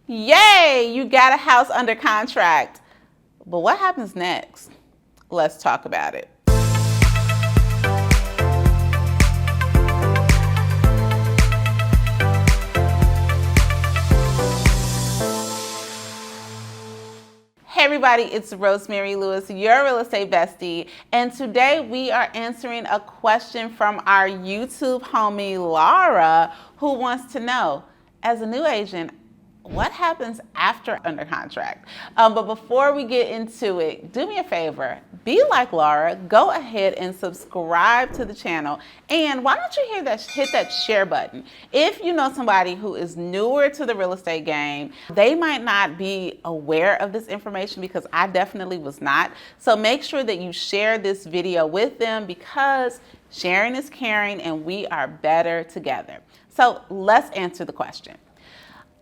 Yay, you got a house under contract. But what happens next? Let's talk about it. Hey everybody, it's Rosemary Lewis, your real estate bestie, and today we are answering a question from our YouTube homie Laura, who wants to know, as a new agent, what happens after under contract? But before we get into it, do me a favor, be like Laura, go ahead and subscribe to the channel. And why don't you hit that share button? If you know somebody who is newer to the real estate game, they might not be aware of this information because I definitely was not. So make sure that you share this video with them because sharing is caring and we are better together. So let's answer the question.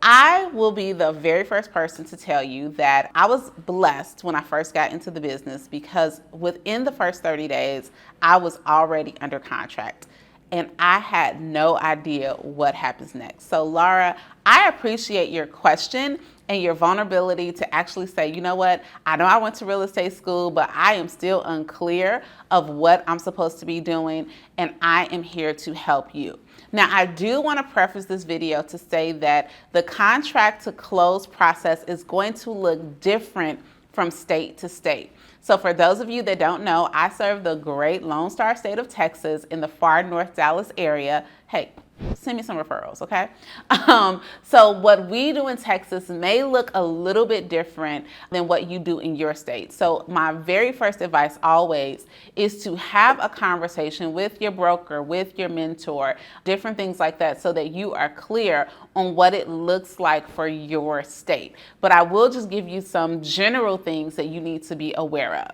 I will be the very first person to tell you that I was blessed when I first got into the business because within the first 30 days, I was already under contract and I had no idea what happens next. So Laura, I appreciate your question and your vulnerability to actually say, you know what, I know I went to real estate school, but I am still unclear of what I'm supposed to be doing, and I am here to help you. Now, I do want to preface this video to say that the contract to close process is going to look different from state to state. So for those of you that don't know, I serve the great Lone Star state of Texas in the far North Dallas area. Hey, send me some referrals, okay? So what we do in Texas may look a little bit different than what you do in your state. So my very first advice always is to have a conversation with your broker, with your mentor, different things like that, so that you are clear on what it looks like for your state. But I will just give you some general things that you need to be aware of.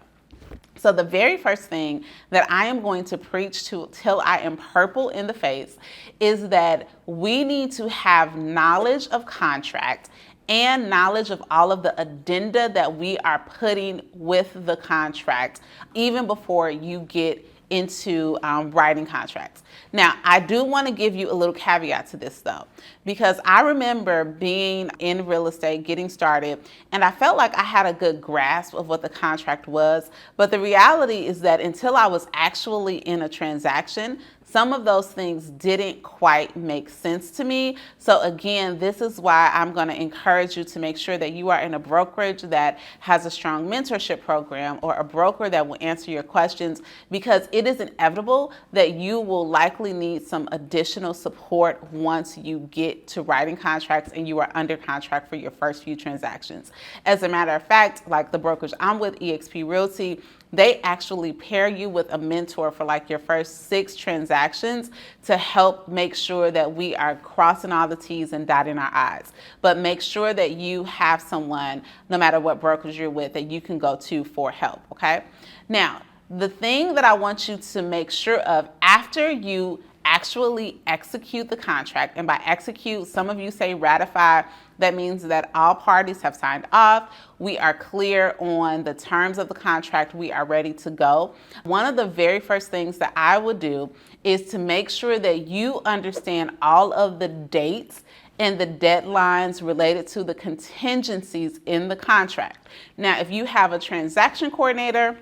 So the very first thing that I am going to preach to till I am purple in the face is that we need to have knowledge of contract and knowledge of all of the addenda that we are putting with the contract even before you get into writing contracts. Now, I do want to give you a little caveat to this though, because I remember being in real estate, getting started, and I felt like I had a good grasp of what the contract was. But the reality is that until I was actually in a transaction, some of those things didn't quite make sense to me. So again, this is why I'm going to encourage you to make sure that you are in a brokerage that has a strong mentorship program or a broker that will answer your questions, because it is inevitable that you will likely need some additional support once you get to writing contracts and you are under contract for your first few transactions. As a matter of fact, like the brokerage I'm with, eXp Realty, they actually pair you with a mentor for like your first 6 transactions to help make sure that we are crossing all the T's and dotting our I's. But make sure that you have someone, no matter what brokerage you're with, that you can go to for help, okay? Now, the thing that I want you to make sure of after you actually execute the contract, and by execute, some of you say ratify, that means that all parties have signed off, we are clear on the terms of the contract, we are ready to go. One of the very first things that I would do is to make sure that you understand all of the dates and the deadlines related to the contingencies in the contract. Now, if you have a transaction coordinator,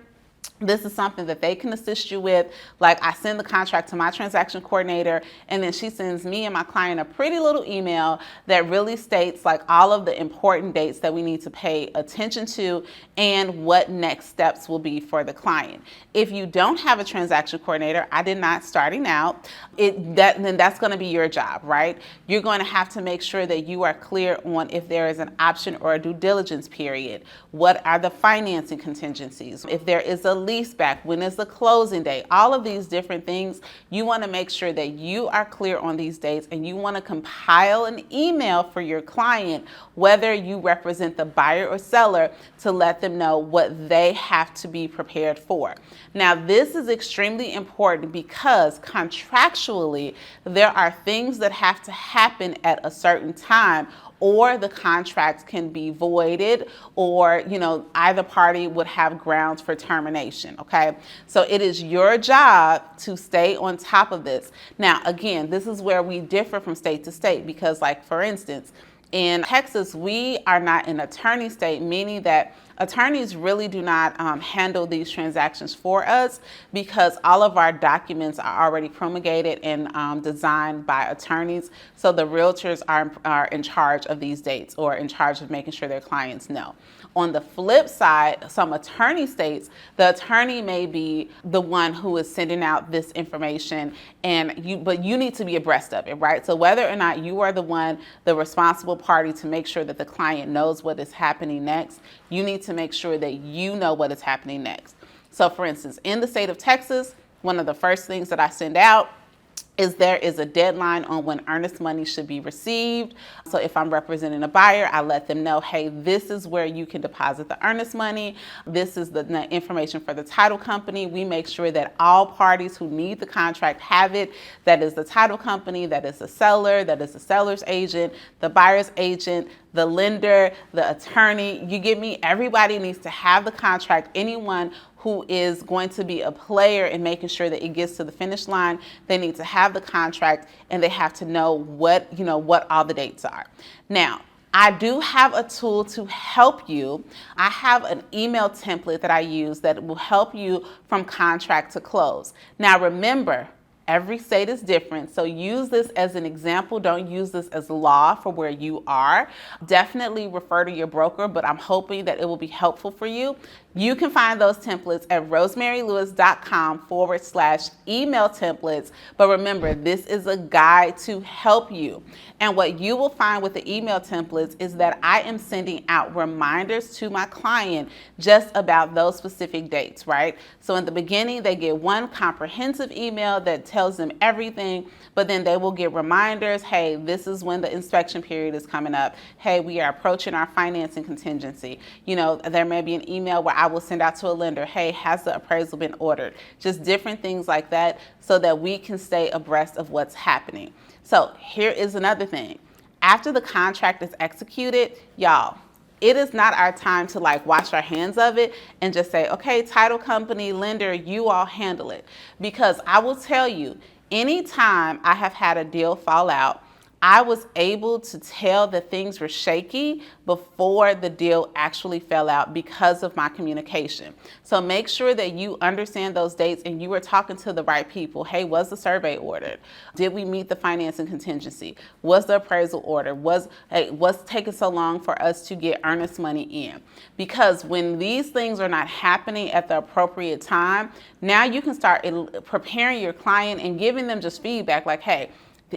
this is something that they can assist you with. Like, I send the contract to my transaction coordinator, and then she sends me and my client a pretty little email that really states like all of the important dates that we need to pay attention to and what next steps will be for the client. If you don't have a transaction coordinator, I did not starting out, then that's going to be your job, right? You're going to have to make sure that you are clear on if there is an option or a due diligence period. What are the financing contingencies? If there is a lease back, when is the closing date? All of these different things, you want to make sure that you are clear on these dates, and you want to compile an email for your client, whether you represent the buyer or seller, to let them know what they have to be prepared for. Now, this is extremely important because contractually, there are things that have to happen at a certain time, or the contract can be voided, or either party would have grounds for termination. Okay, so it is your job to stay on top of this. Now, again, this is where we differ from state to state, because, like, for instance, In Texas, we are not an attorney state, meaning that attorneys really do not handle these transactions for us because all of our documents are already promulgated and designed by attorneys. So the realtors are in charge of these dates or in charge of making sure their clients know. On the flip side, some attorney states, the attorney may be the one who is sending out this information, but you need to be abreast of it, right? So whether or not you are the responsible party to make sure that the client knows what is happening next, you need to make sure that you know what is happening next. So for instance, in the state of Texas, one of the first things that I send out is there is a deadline on when earnest money should be received. So if I'm representing a buyer, I let them know, hey, this is where you can deposit the earnest money. This is the information for the title company. We make sure that all parties who need the contract have it. That is the title company, that is the seller, that is the seller's agent, the buyer's agent, the lender, the attorney. You get me? Everybody needs to have the contract. Anyone who is going to be a player in making sure that it gets to the finish line, they need to have the contract and they have to know what all the dates are. Now, I do have a tool to help you. I have an email template that I use that will help you from contract to close. Now remember, every state is different, so use this as an example. Don't use this as law for where you are. Definitely refer to your broker, but I'm hoping that it will be helpful for you. You can find those templates at rosemarylewis.com/email templates. But remember, this is a guide to help you. And what you will find with the email templates is that I am sending out reminders to my client just about those specific dates, right? So in the beginning, they get one comprehensive email that tells them everything, but then they will get reminders. Hey, this is when the inspection period is coming up. Hey, we are approaching our financing contingency. There may be an email where I will send out to a lender, hey, has the appraisal been ordered? Just different things like that so that we can stay abreast of what's happening. So here is another thing. After the contract is executed, y'all, it is not our time to wash our hands of it and just say, okay, title company, lender, you all handle it. Because I will tell you, anytime I have had a deal fall out, I was able to tell that things were shaky before the deal actually fell out because of my communication. So make sure that you understand those dates and you were talking to the right people. Hey, was the survey ordered? Did we meet the financing contingency? Was the appraisal ordered? What's taking so long for us to get earnest money in? Because when these things are not happening at the appropriate time, now you can start preparing your client and giving them just feedback like, hey,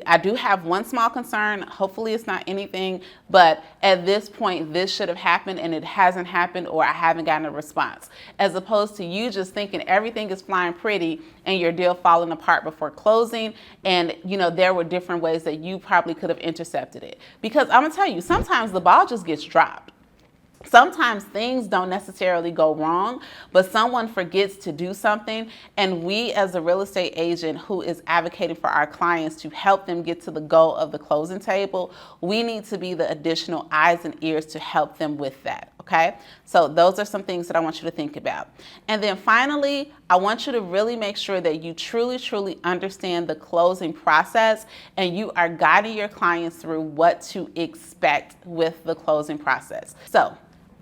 I do have one small concern. Hopefully it's not anything, but at this point, this should have happened and it hasn't happened, or I haven't gotten a response. As opposed to you just thinking everything is flying pretty and your deal falling apart before closing. And there were different ways that you probably could have intercepted it. Because I'm gonna tell you, sometimes the ball just gets dropped. Sometimes things don't necessarily go wrong, but someone forgets to do something, and we as a real estate agent who is advocating for our clients to help them get to the goal of the closing table, we need to be the additional eyes and ears to help them with that, okay? So those are some things that I want you to think about. And then finally, I want you to really make sure that you truly, truly understand the closing process and you are guiding your clients through what to expect with the closing process. So,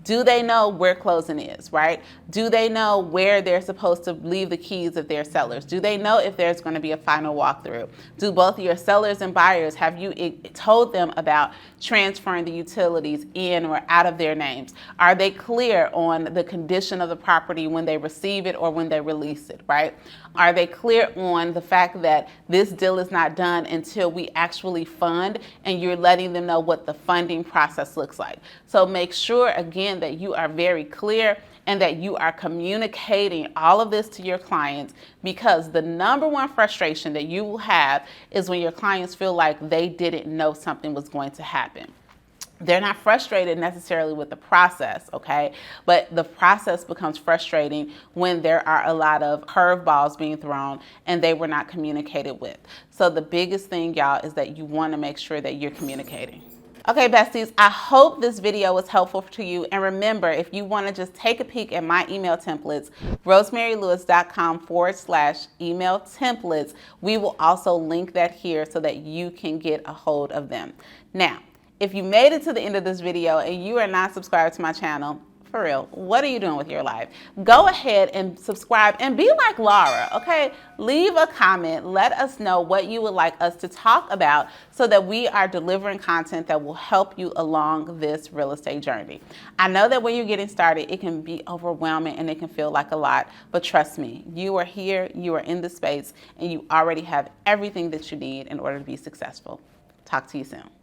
do they know where closing is, right? Do they know where they're supposed to leave the keys if they're sellers? Do they know if there's going to be a final walkthrough? Do both your sellers and buyers, have you told them about transferring the utilities in or out of their names? Are they clear on the condition of the property when they receive it or when they release it, right? Are they clear on the fact that this deal is not done until we actually fund, and you're letting them know what the funding process looks like? So make sure, again, that you are very clear and that you are communicating all of this to your clients, because the number one frustration that you will have is when your clients feel like they didn't know something was going to happen. They're not frustrated necessarily with the process, okay? But the process becomes frustrating when there are a lot of curveballs being thrown and they were not communicated with. So the biggest thing, y'all, is that you want to make sure that you're communicating. Okay, besties, I hope this video was helpful to you. And remember, if you want to just take a peek at my email templates, rosemarylewis.com/email templates, we will also link that here so that you can get a hold of them. Now, If you made it to the end of this video and you are not subscribed to my channel, for real, what are you doing with your life? Go ahead and subscribe and be like Laura, okay? Leave a comment. Let us know what you would like us to talk about so that we are delivering content that will help you along this real estate journey. I know that when you're getting started, it can be overwhelming and it can feel like a lot, but trust me, you are here, you are in the space, and you already have everything that you need in order to be successful. Talk to you soon.